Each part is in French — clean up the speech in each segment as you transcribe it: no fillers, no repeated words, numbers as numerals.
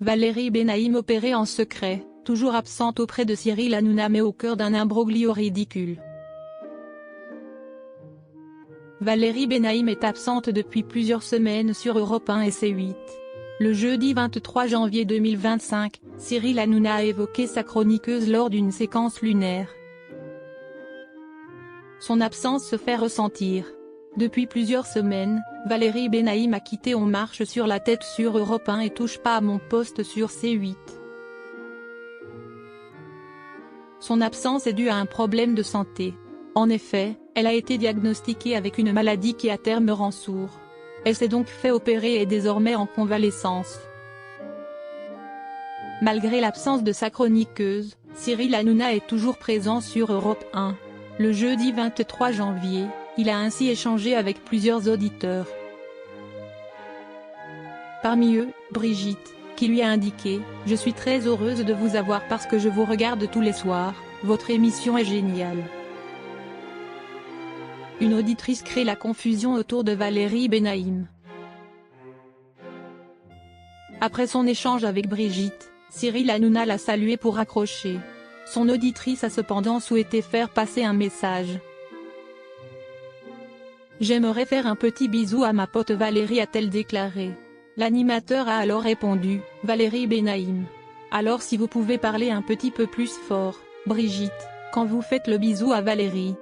Valérie Benaïm opérée en secret, toujours absente auprès de Cyril Hanouna mais au cœur d'un imbroglio ridicule. Valérie Benaïm est absente depuis plusieurs semaines sur Europe 1 et C8. Le jeudi 23 janvier 2025, Cyril Hanouna a évoqué sa chroniqueuse lors d'une séquence lunaire. Son absence se fait ressentir. Depuis plusieurs semaines, Valérie Benaïm a quitté On marche sur la tête sur Europe 1 et Touche pas à mon poste sur C8. Son absence est due à un problème de santé. En effet, elle a été diagnostiquée avec une maladie qui à terme rend sourd. Elle s'est donc fait opérer et est désormais en convalescence. Malgré l'absence de sa chroniqueuse, Cyril Hanouna est toujours présent sur Europe 1. Le jeudi 23 janvier, il a ainsi échangé avec plusieurs auditeurs. Parmi eux, Brigitte, qui lui a indiqué « Je suis très heureuse de vous avoir parce que je vous regarde tous les soirs, votre émission est géniale ». Une auditrice crée la confusion autour de Valérie Benaïm. Après son échange avec Brigitte, Cyril Hanouna l'a saluée pour raccrocher. Son auditrice a cependant souhaité faire passer un message. « J'aimerais faire un petit bisou à ma pote Valérie » a-t-elle déclaré. L'animateur a alors répondu « Valérie Benaïm. Alors si vous pouvez parler un petit peu plus fort, Brigitte, quand vous faites le bisou à Valérie ».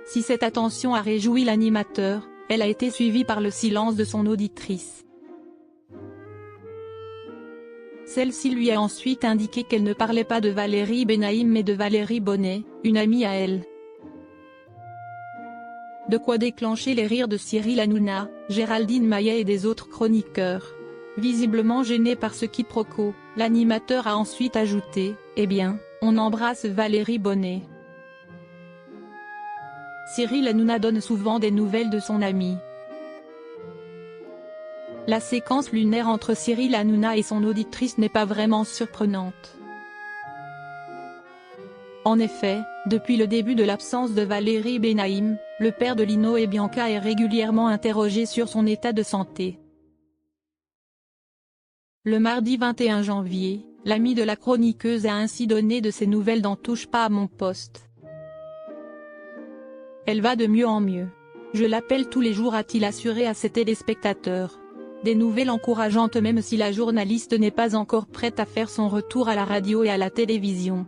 Si cette attention a réjoui l'animateur, elle a été suivie par le silence de son auditrice. Celle-ci lui a ensuite indiqué qu'elle ne parlait pas de Valérie Benaïm mais de Valérie Bonnet, une amie à elle. De quoi déclencher les rires de Cyril Hanouna, Géraldine Maillet et des autres chroniqueurs. Visiblement gêné par ce quiproquo, l'animateur a ensuite ajouté « Eh bien, on embrasse Valérie Bonnet ». Cyril Hanouna donne souvent des nouvelles de son ami. La séquence lunaire entre Cyril Hanouna et son auditrice n'est pas vraiment surprenante. En effet, depuis le début de l'absence de Valérie Benaïm, le père de Lino et Bianca est régulièrement interrogé sur son état de santé. Le mardi 21 janvier, l'ami de la chroniqueuse a ainsi donné de ses nouvelles dans Touche pas à mon poste. Elle va de mieux en mieux. Je l'appelle tous les jours, a-t-il assuré à ses téléspectateurs. Des nouvelles encourageantes même si la journaliste n'est pas encore prête à faire son retour à la radio et à la télévision.